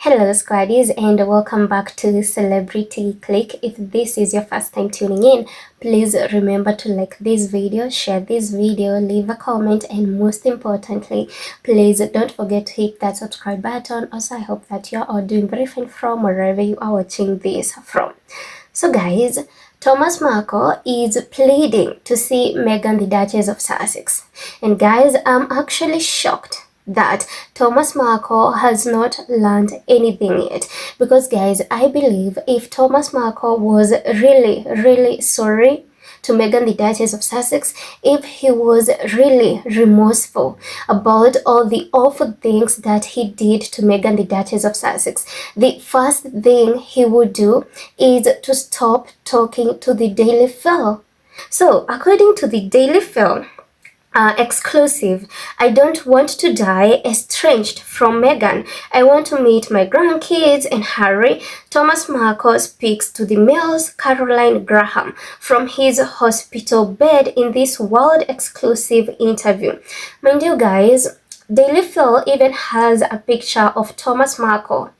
Hello squaddies, and welcome back to Celebrity Click. If this is your first time tuning in, please remember to like this video, share this video, leave a comment, and most importantly, please don't forget to hit that subscribe button. Also, I hope that you're all doing very fine from wherever you are watching this from. So guys, Thomas Markle is pleading to see Meghan, the Duchess of Sussex. And guys, I'm actually shocked that Thomas Markle has not learned anything yet, because guys, I believe if Thomas Markle was really sorry to Meghan, the Duchess of Sussex, if he was really remorseful about all the awful things that he did to Meghan, the Duchess of Sussex, the first thing he would do is to stop talking to the Daily Film. So according to the Daily Film, exclusive, I don't want to die estranged from Meghan. I want to meet my grandkids and Harry. Thomas Markle speaks to the Mail's Caroline Graham from his hospital bed in this world exclusive interview. Mind you guys, Daily Mail even has a picture of Thomas Markle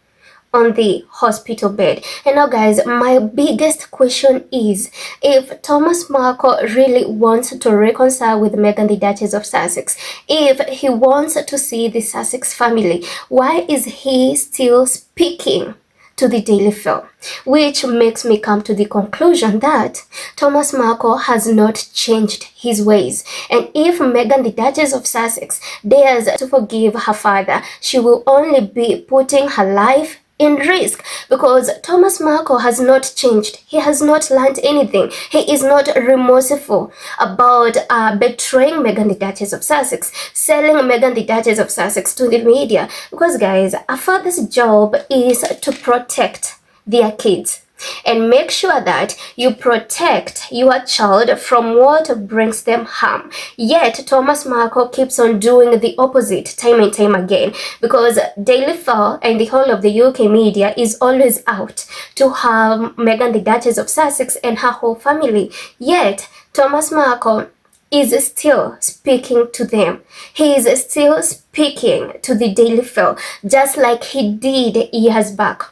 on the hospital bed. And now guys, my biggest question is, if Thomas Markle really wants to reconcile with Meghan, the Duchess of Sussex, if he wants to see the Sussex family, why is he still speaking to the Daily Film? Which makes me come to the conclusion that Thomas Markle has not changed his ways. And if Meghan, the Duchess of Sussex, dares to forgive her father, she will only be putting her life in risk, because Thomas Markle has not changed. He has not learned anything. He is not remorseful about betraying Meghan, the Duchess of Sussex, selling Meghan, the Duchess of Sussex to the media, because guys, a father's job is to protect their kids and make sure that you protect your child from what brings them harm. Yet Thomas Markle keeps on doing the opposite time and time again, because Daily Mail and the whole of the UK media is always out to have Meghan, the Duchess of Sussex, and her whole family. Yet Thomas Markle is still speaking to them. He is still speaking to the Daily Mail, just like he did years back.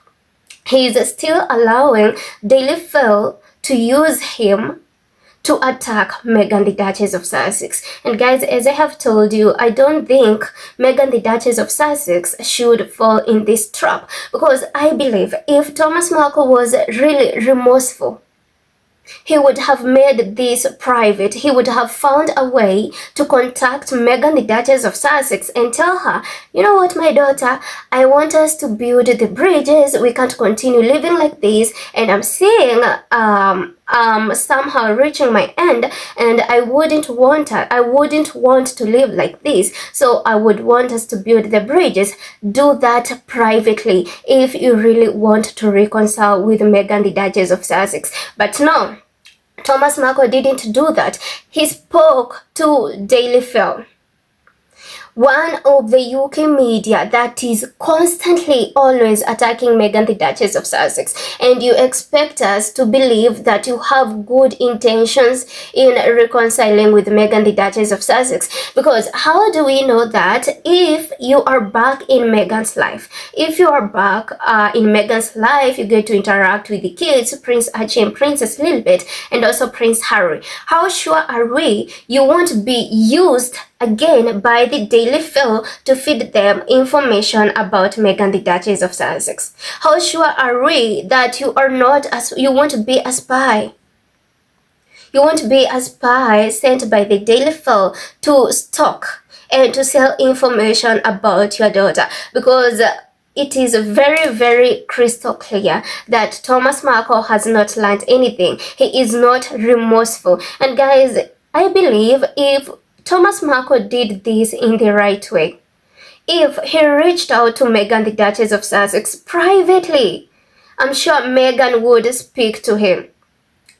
He is still allowing Daily Mail to use him to attack Meghan, the Duchess of Sussex. And guys, as I have told you, I don't think Meghan, the Duchess of Sussex, should fall in this trap, because I believe if Thomas Markle was really remorseful, he would have made this private. He would have found a way to contact Meghan, the Duchess of Sussex, and tell her, you know what, my daughter, I want us to build the bridges. We can't continue living like this, and I'm seeing somehow reaching my end, and I wouldn't want to live like this. So I would want us to build the bridges. Do that privately if you really want to reconcile with Meghan, the Duchess of Sussex. But no, Thomas Markle didn't do that. He spoke to Daily Mail, one of the UK media that is constantly always attacking Meghan, the Duchess of Sussex, and you expect us to believe that you have good intentions in reconciling with Meghan, the Duchess of Sussex. Because how do we know that if you are back in Meghan's life? If you are back in Meghan's life, you get to interact with the kids, Prince Archie and Princess Lilibet, and also Prince Harry. How sure are we you won't be used again by the Daily Mail to feed them information about Meghan, the Duchess of Sussex? How sure are we that you won't be a spy? You won't be a spy sent by the Daily Mail to stalk and to sell information about your daughter, because it is very crystal clear that Thomas Markle has not learned anything. He is not remorseful. And guys, I believe if Thomas Markle did this in the right way, if he reached out to Meghan, the Duchess of Sussex, privately, I'm sure Meghan would speak to him.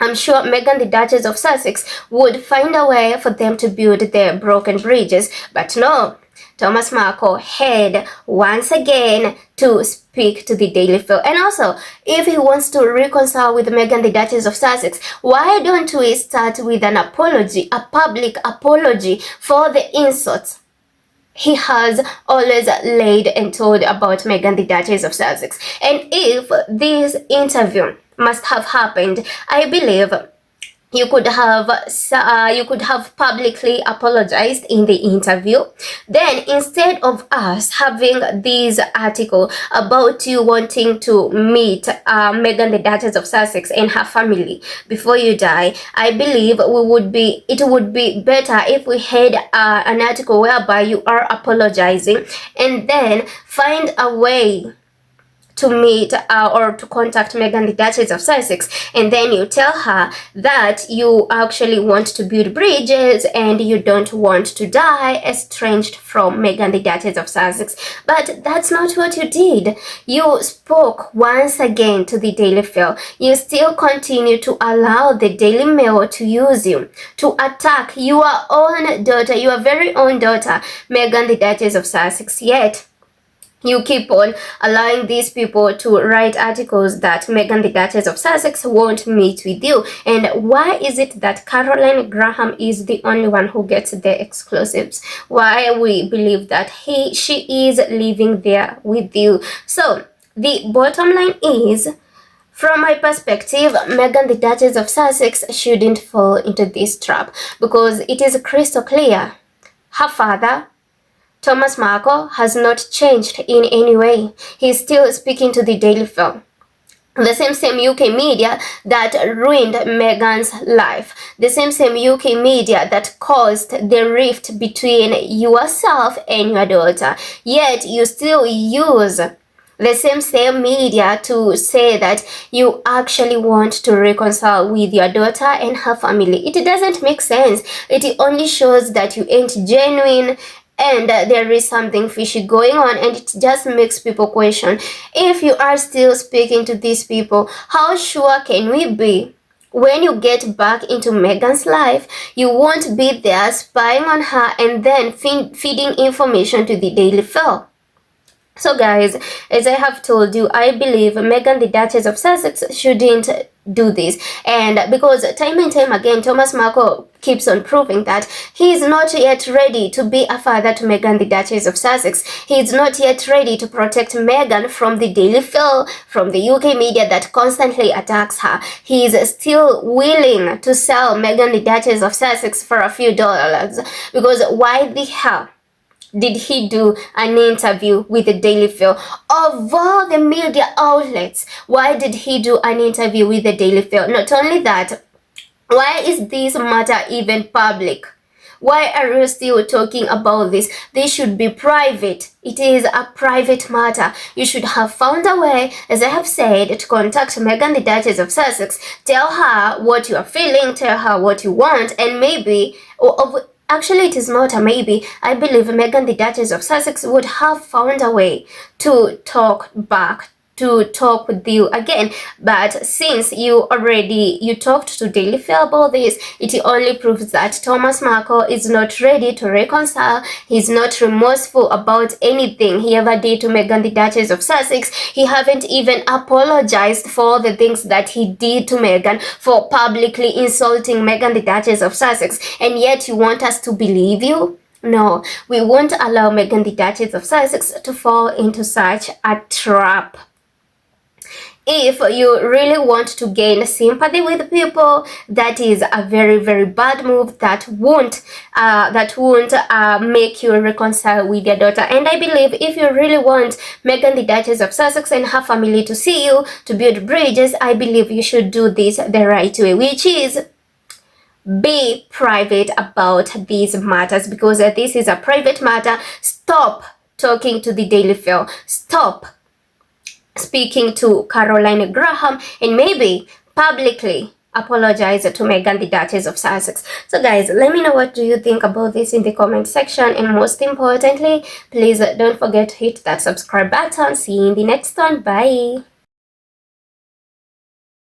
I'm sure Meghan, the Duchess of Sussex, would find a way for them to build their broken bridges. But no, Thomas Markle had once again to speak to the Daily Mail. And also, if he wants to reconcile with Meghan, the Duchess of Sussex, why don't we start with an apology, a public apology for the insults he has always laid and told about Meghan, the Duchess of Sussex. And if this interview must have happened, I believe you could have publicly apologized in the interview. Then instead of us having this article about you wanting to meet Meghan, the Duchess of Sussex, and her family before you die, I believe it would be better if we had an article whereby you are apologizing and then find a way to meet or to contact Meghan, the Duchess of Sussex, and then you tell her that you actually want to build bridges and you don't want to die estranged from Meghan, the Duchess of Sussex. But that's not what you did. You spoke once again to the Daily Mail. You still continue to allow the Daily Mail to use you, to attack your own daughter, your very own daughter, Meghan, the Duchess of Sussex, yet you keep on allowing these people to write articles that Meghan, the Duchess of Sussex, won't meet with you. And why is it that Caroline Graham is the only one who gets the exclusives? Why we believe that she is living there with you? So the bottom line is, from my perspective, Meghan, the Duchess of Sussex, shouldn't fall into this trap because it is crystal clear. Her father, Thomas Markle, has not changed in any way. He's still speaking to the Daily Mail, the same UK media that ruined Meghan's life, the same UK media that caused the rift between yourself and your daughter. Yet you still use the same media to say that you actually want to reconcile with your daughter and her family. It doesn't make sense. It only shows that you ain't genuine and there is something fishy going on, and it just makes people question, if you are still speaking to these people, how sure can we be when you get back into Meghan's life, you won't be there spying on her and then feeding information to the Daily Mail? So guys, as I have told you, I believe Meghan, the Duchess of Sussex, shouldn't do this. And because time and time again, Thomas Markle keeps on proving that he is not yet ready to be a father to Meghan, the Duchess of Sussex. He is not yet ready to protect Meghan from the Daily Mail, from the UK media that constantly attacks her. He is still willing to sell Meghan, the Duchess of Sussex, for a few dollars. Because why the hell did he do an interview with the Daily Mail? Of all the media outlets, why did he do an interview with the Daily Mail? Not only that, why is this matter even public? Why are you still talking about this? This should be private. It is a private matter. You should have found a way, as I have said, to contact Meghan, the Duchess of Sussex. Tell her what you are feeling, tell her what you want, and maybe, actually, it is not a maybe. I believe Meghan, the Duchess of Sussex, would have found a way to talk back, to talk with you again. But since you talked to Daily Mail about this, it only proves that Thomas Markle is not ready to reconcile. He's not remorseful about anything he ever did to Meghan, the Duchess of Sussex. He haven't even apologized for the things that he did to Meghan, for publicly insulting Meghan, the Duchess of Sussex. And yet you want us to believe you? No, we won't allow Meghan, the Duchess of Sussex, to fall into such a trap. If you really want to gain sympathy with people, that is a very, very bad move that won't make you reconcile with your daughter. And I believe if you really want Meghan, the Duchess of Sussex, and her family to see you, to build bridges, I believe you should do this the right way, which is be private about these matters, because this is a private matter. Stop talking to the Daily Mail. Stop speaking to Caroline Graham, and maybe publicly apologize to Meghan, the Duchess of Sussex. So guys, let me know what do you think about this in the comment section, and most importantly, please don't forget to hit that subscribe button. See you in the next one. Bye.